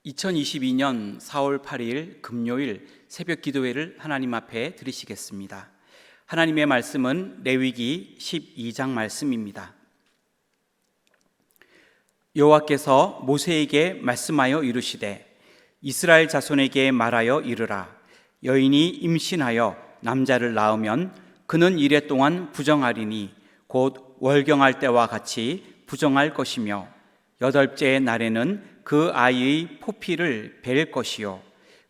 2022년 4월 8일 금요일 새벽 기도회를 하나님 앞에 드리시겠습니다. 하나님의 말씀은 레위기 12장 말씀입니다. 여호와께서 모세에게 말씀하여 이르시되 이스라엘 자손에게 말하여 이르라. 여인이 임신하여 남자를 낳으면 그는 이레 동안 부정하리니 곧 월경할 때와 같이 부정할 것이며 여덟째의 날에는 그 아이의 포피를 벨 것이요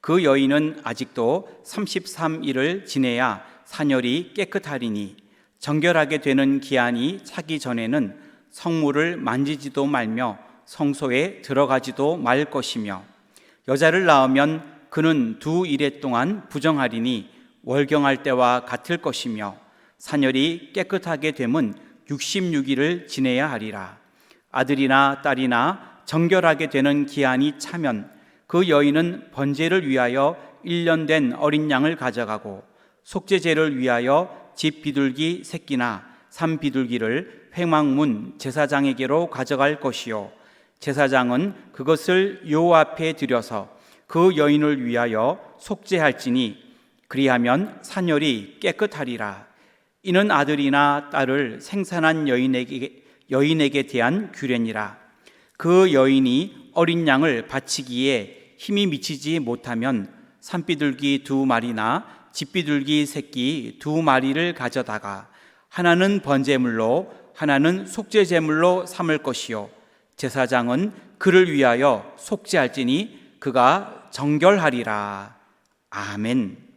그 여인은 아직도 33일을 지내야 사녀리 깨끗하리니 정결하게 되는 기한이 차기 전에는 성물을 만지지도 말며 성소에 들어가지도 말 것이며 여자를 낳으면 그는 2일 동안 부정하리니 월경할 때와 같을 것이며 사녀리 깨끗하게 됨은 66일을 지내야 하리라. 아들이나 딸이나 정결하게 되는 기한이 차면 그 여인은 번제를 위하여 1년 된 어린 양을 가져가고 속죄제를 위하여 집 비둘기 새끼나 산 비둘기를 회막문 제사장에게로 가져갈 것이요 제사장은 그것을 여호와 앞에 드려서 그 여인을 위하여 속죄할지니 그리하면 사녀리 깨끗하리라. 이는 아들이나 딸을 생산한 여인에게 대한 규례니라. 그 여인이 어린 양을 바치기에 힘이 미치지 못하면 산비둘기 2마리나 집비둘기 새끼 2마리를 가져다가 하나는 번제물로 하나는 속죄제물로 삼을 것이요 제사장은 그를 위하여 속죄할지니 그가 정결하리라. 아멘.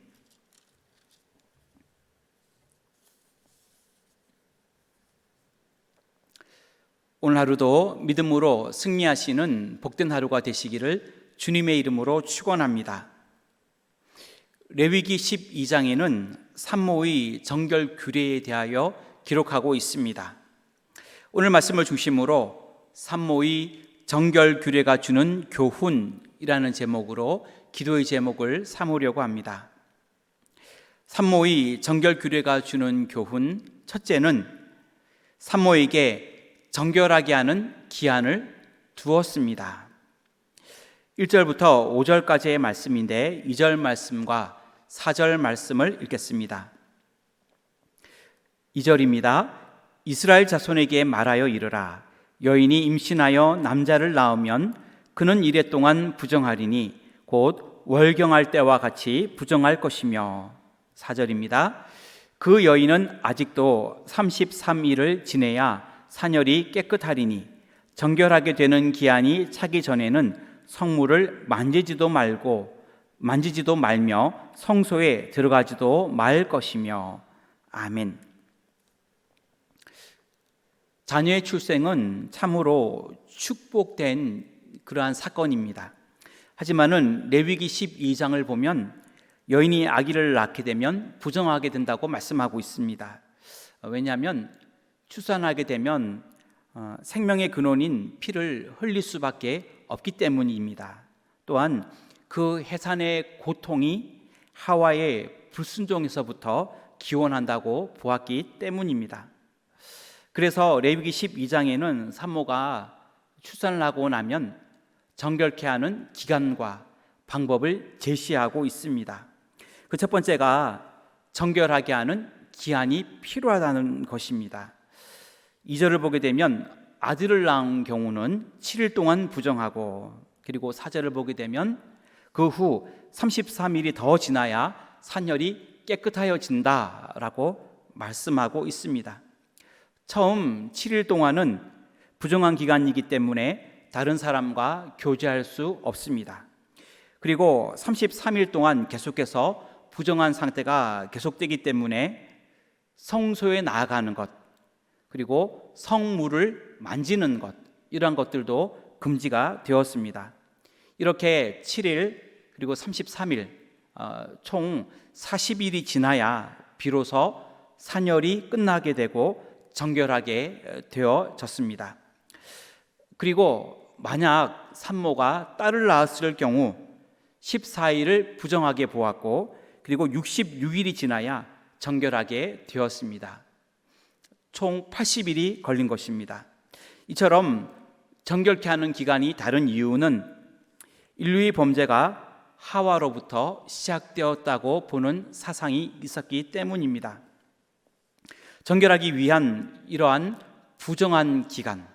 오늘 하루도 믿음으로 승리하시는 복된 하루가 되시기를 주님의 이름으로 축원합니다. 레위기 12장에는 산모의 정결 규례에 대하여 기록하고 있습니다. 오늘 말씀을 중심으로 산모의 정결 규례가 주는 교훈이라는 제목으로 기도의 제목을 삼으려고 합니다. 산모의 정결 규례가 주는 교훈, 첫째는 산모에게 정결하게 하는 기한을 두었습니다. 1절부터 5절까지의 말씀인데 2절 말씀과 4절 말씀을 읽겠습니다. 2절입니다. 이스라엘 자손에게 말하여 이르라. 여인이 임신하여 남자를 낳으면 그는 이레 동안 부정하리니 곧 월경할 때와 같이 부정할 것이며 4절입니다. 그 여인은 아직도 33일을 지내야 사녀리 깨끗하리니 정결하게 되는 기한이 차기 전에는 성물을 만지지도 말며 성소에 들어가지도 말 것이며 아멘. 자녀의 출생은 참으로 축복된 그러한 사건입니다. 하지만은 레위기 12장을 보면 여인이 아기를 낳게 되면 부정하게 된다고 말씀하고 있습니다. 왜냐하면 출산하게 되면 생명의 근원인 피를 흘릴 수밖에 없기 때문입니다. 또한 그 해산의 고통이 하와의 불순종에서부터 기원한다고 보았기 때문입니다. 그래서 레위기 12장에는 산모가 출산을 하고 나면 정결케 하는 기간과 방법을 제시하고 있습니다. 그 첫 번째가 정결하게 하는 기한이 필요하다는 것입니다. 2절을 보게 되면 아들을 낳은 경우는 7일 동안 부정하고, 그리고 4절을 보게 되면 그 후 33일이 더 지나야 사녀리 깨끗하여진다라고 말씀하고 있습니다. 처음 7일 동안은 부정한 기간이기 때문에 다른 사람과 교제할 수 없습니다. 그리고 33일 동안 계속해서 부정한 상태가 계속되기 때문에 성소에 나아가는 것, 그리고 성물을 만지는 것, 이러한 것들도 금지가 되었습니다. 이렇게 7일 그리고 33일 총 40일이 지나야 비로소 사녀리 끝나게 되고 정결하게 되어졌습니다. 그리고 만약 산모가 딸을 낳았을 경우 14일을 부정하게 보았고, 그리고 66일이 지나야 정결하게 되었습니다. 총 80일이 걸린 것입니다. 이처럼 정결케 하는 기간이 다른 이유는 인류의 범죄가 하와로부터 시작되었다고 보는 사상이 있었기 때문입니다. 정결하기 위한 이러한 부정한 기간,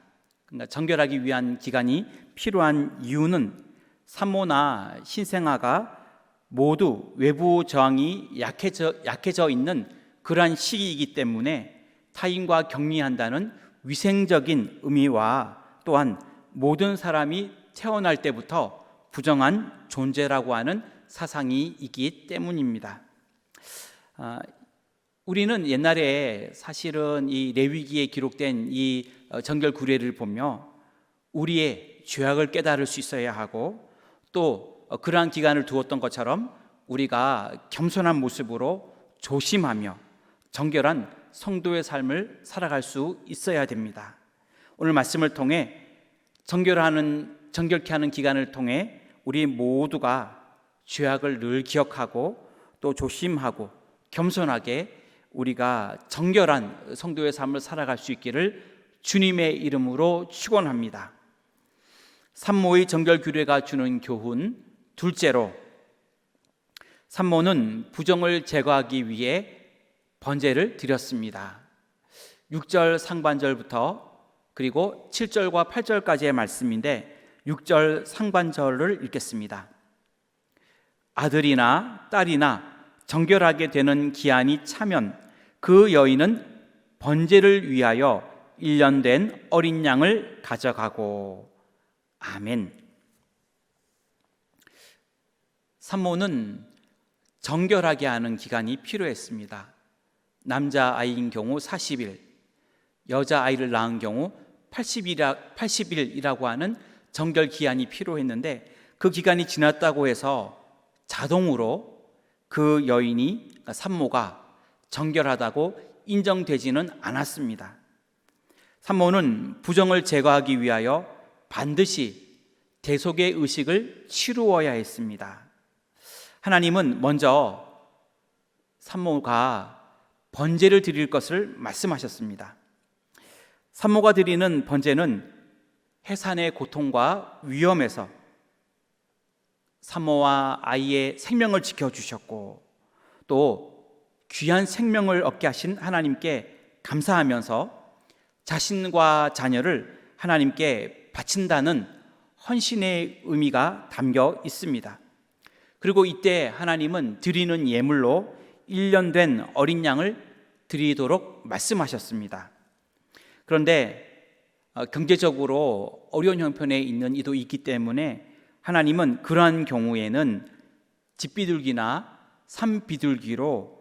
그러니까 정결하기 위한 기간이 필요한 이유는 산모나 신생아가 모두 외부 저항이 약해져 있는 그러한 시기이기 때문에 타인과 격리한다는 위생적인 의미와 또한 모든 사람이 태어날 때부터 부정한 존재라고 하는 사상이 있기 때문입니다. 우리는 옛날에 사실은 이 레위기에 기록된 이 정결 규례를 보며 우리의 죄악을 깨달을 수 있어야 하고 또 그러한 기간을 두었던 것처럼 우리가 겸손한 모습으로 조심하며 정결한 성도의 삶을 살아갈 수 있어야 됩니다. 오늘 말씀을 통해 정결케 하는 기간을 통해 우리 모두가 죄악을 늘 기억하고 또 조심하고 겸손하게 우리가 정결한 성도의 삶을 살아갈 수 있기를 주님의 이름으로 축원합니다. 산모의 정결 규례가 주는 교훈, 둘째로 산모는 부정을 제거하기 위해 번제를 드렸습니다. 6절 상반절부터 그리고 7절과 8절까지의 말씀인데 6절 상반절을 읽겠습니다. 아들이나 딸이나 정결하게 되는 기한이 차면 그 여인은 번제를 위하여 1년 된 어린 양을 가져가고. 아멘. 산모는 정결하게 하는 기간이 필요했습니다. 남자아이인 경우 40일, 여자아이를 낳은 경우 80일이라고 하는 정결 기한이 필요했는데 그 기간이 지났다고 해서 자동으로 그 여인이, 산모가 정결하다고 인정되지는 않았습니다. 산모는 부정을 제거하기 위하여 반드시 대속의 의식을 치루어야 했습니다. 하나님은 먼저 산모가 번제를 드릴 것을 말씀하셨습니다. 산모가 드리는 번제는 해산의 고통과 위험에서 산모와 아이의 생명을 지켜주셨고 또 귀한 생명을 얻게 하신 하나님께 감사하면서 자신과 자녀를 하나님께 바친다는 헌신의 의미가 담겨 있습니다. 그리고 이때 하나님은 드리는 예물로 1년 된 어린 양을 드리도록 말씀하셨습니다. 그런데 경제적으로 어려운 형편에 있는 이도 있기 때문에 하나님은 그러한 경우에는 집비둘기나 산비둘기로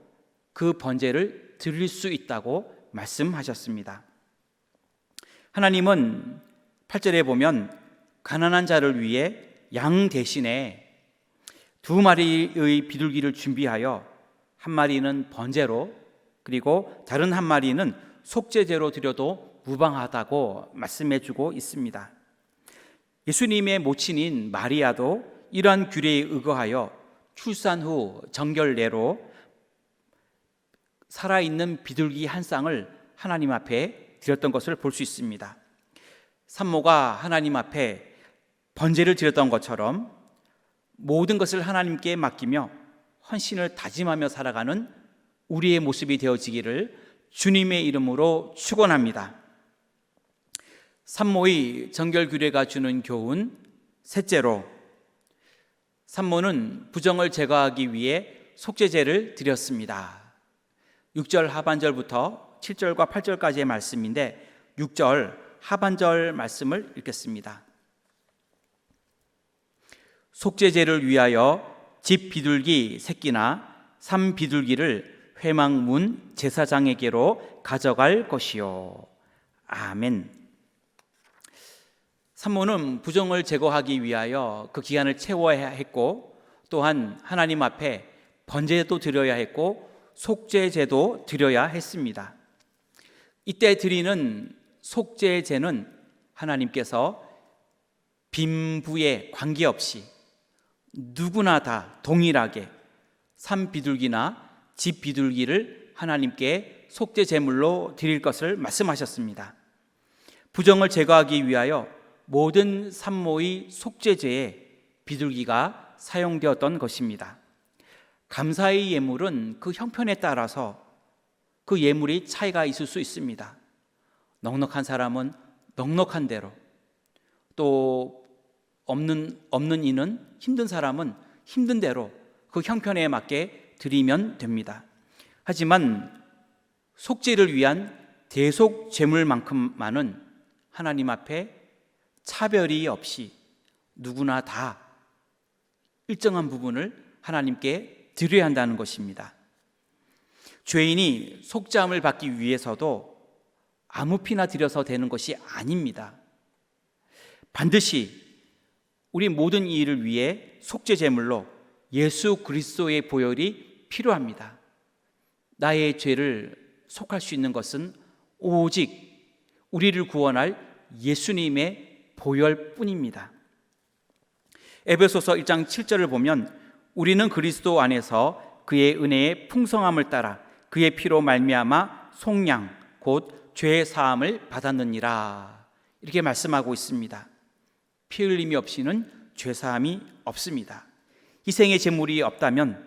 그 번제를 드릴 수 있다고 말씀하셨습니다. 하나님은 8절에 보면 가난한 자를 위해 양 대신에 2마리의 비둘기를 준비하여 한 마리는 번제로 그리고 다른 한 마리는 속죄제로 드려도 무방하다고 말씀해 주고 있습니다. 예수님의 모친인 마리아도 이러한 규례에 의거하여 출산 후 정결례로 살아있는 비둘기 한 쌍을 하나님 앞에 드렸던 것을 볼 수 있습니다. 산모가 하나님 앞에 번제를 드렸던 것처럼 모든 것을 하나님께 맡기며 헌신을 다짐하며 살아가는 우리의 모습이 되어지기를 주님의 이름으로 축원합니다. 산모의 정결 규례가 주는 교훈, 셋째로 산모는 부정을 제거하기 위해 속죄제를 드렸습니다. 6절 하반절부터 7절과 8절까지의 말씀인데 6절 하반절 말씀을 읽겠습니다. 속죄제를 위하여 집 비둘기 새끼나 산 비둘기를 회막문 제사장에게로 가져갈 것이요. 아멘. 산모는 부정을 제거하기 위하여 그 기한을 채워야 했고 또한 하나님 앞에 번제도 드려야 했고 속죄제도 드려야 했습니다. 이때 드리는 속죄제는 하나님께서 빈부에 관계없이 누구나 다 동일하게 산 비둘기나 집 비둘기를 하나님께 속죄 제물로 드릴 것을 말씀하셨습니다. 부정을 제거하기 위하여 모든 산모의 속죄제에 비둘기가 사용되었던 것입니다. 감사의 예물은 그 형편에 따라서 그 예물이 차이가 있을 수 있습니다. 넉넉한 사람은 넉넉한 대로, 또 없는 이는, 힘든 사람은 힘든 대로 그 형편에 맞게 드리면 됩니다. 하지만 속죄를 위한 대속 제물만큼만은 하나님 앞에 차별이 없이 누구나 다 일정한 부분을 하나님께 드려야 한다는 것입니다. 죄인이 속죄함을 받기 위해서도 아무 피나 드려서 되는 것이 아닙니다. 반드시 우리 모든 일을 위해 속죄 제물로 예수 그리스도의 보혈이 필요합니다. 나의 죄를 속할 수 있는 것은 오직 우리를 구원할 예수님의 보혈뿐입니다. 에베소서 1장 7절을 보면 우리는 그리스도 안에서 그의 은혜의 풍성함을 따라 그의 피로 말미암아 속량 곧 죄 사함을 받았느니라, 이렇게 말씀하고 있습니다. 피 흘림이 없이는 죄 사함이 없습니다. 희생의 제물이 없다면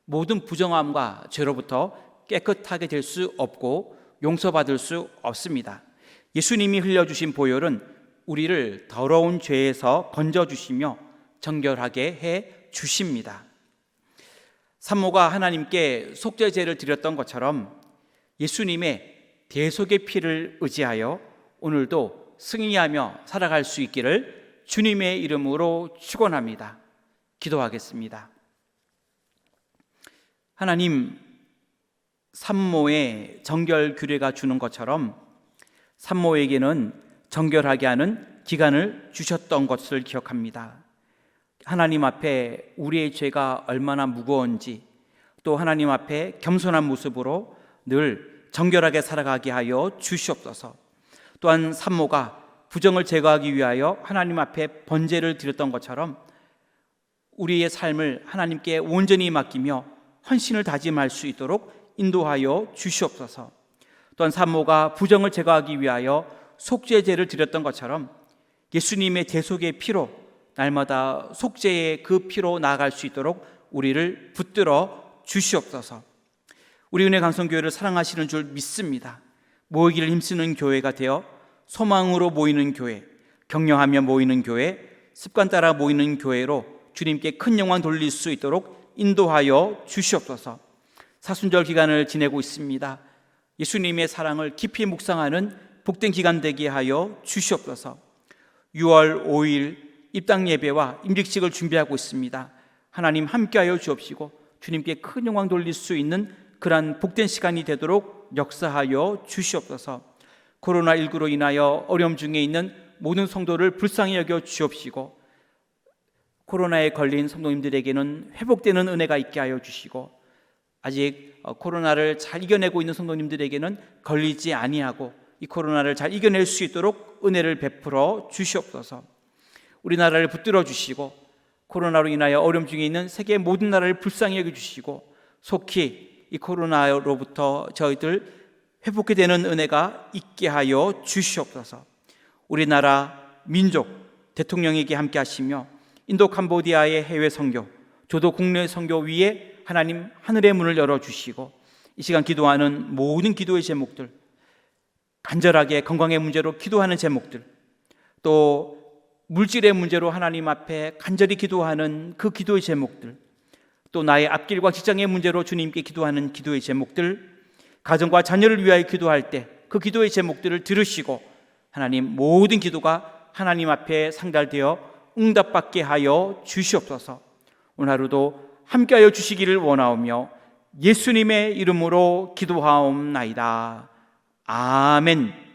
모든 부정함과 죄로부터 깨끗하게 될 수 없고 용서받을 수 없습니다. 예수님이 흘려주신 보혈은 우리를 더러운 죄에서 건져주시며 정결하게 해 주십니다. 산모가 하나님께 속죄제를 드렸던 것처럼 예수님의 대속의 피를 의지하여 오늘도 승리하며 살아갈 수 있기를 주님의 이름으로 축원합니다. 기도하겠습니다. 하나님, 산모의 정결 규례가 주는 것처럼 산모에게는 정결하게 하는 기간을 주셨던 것을 기억합니다. 하나님 앞에 우리의 죄가 얼마나 무거운지, 또 하나님 앞에 겸손한 모습으로 늘 정결하게 살아가게 하여 주시옵소서. 또한 산모가 부정을 제거하기 위하여 하나님 앞에 번제를 드렸던 것처럼 우리의 삶을 하나님께 온전히 맡기며 헌신을 다짐할 수 있도록 인도하여 주시옵소서. 또한 산모가 부정을 제거하기 위하여 속죄제를 드렸던 것처럼 예수님의 대속의 피로 날마다 속죄의 그 피로 나아갈 수 있도록 우리를 붙들어 주시옵소서. 우리 은혜 강성교회를 사랑하시는 줄 믿습니다. 모이기를 힘쓰는 교회가 되어 소망으로 모이는 교회, 격려하며 모이는 교회, 습관 따라 모이는 교회로 주님께 큰 영광 돌릴 수 있도록 인도하여 주시옵소서. 사순절 기간을 지내고 있습니다. 예수님의 사랑을 깊이 묵상하는 복된 기간 되게 하여 주시옵소서. 6월 5일 입당 예배와 임직식을 준비하고 있습니다. 하나님 함께하여 주옵시고 주님께 큰 영광 돌릴 수 있는 그러한 복된 시간이 되도록 역사하여 주시옵소서. 코로나19로 인하여 어려움 중에 있는 모든 성도를 불쌍히 여겨 주옵시고 코로나에 걸린 성도님들에게는 회복되는 은혜가 있게 하여 주시고 아직 코로나를 잘 이겨내고 있는 성도님들에게는 걸리지 아니하고 이 코로나를 잘 이겨낼 수 있도록 은혜를 베풀어 주시옵소서. 우리나라를 붙들어 주시고 코로나로 인하여 어려움 중에 있는 세계 모든 나라를 불쌍히 여겨주시고 속히 이 코로나로부터 저희들 회복이 되는 은혜가 있게 하여 주시옵소서. 우리나라 민족 대통령에게 함께 하시며 인도 캄보디아의 해외 선교, 조도 국내 선교 위에 하나님 하늘의 문을 열어주시고 이 시간 기도하는 모든 기도의 제목들, 간절하게 건강의 문제로 기도하는 제목들, 또 물질의 문제로 하나님 앞에 간절히 기도하는 그 기도의 제목들, 또 나의 앞길과 직장의 문제로 주님께 기도하는 기도의 제목들, 가정과 자녀를 위하여 기도할 때 그 기도의 제목들을 들으시고 하나님 모든 기도가 하나님 앞에 상달되어 응답받게 하여 주시옵소서. 오늘 하루도 함께하여 주시기를 원하오며 예수님의 이름으로 기도하옵나이다. 아멘.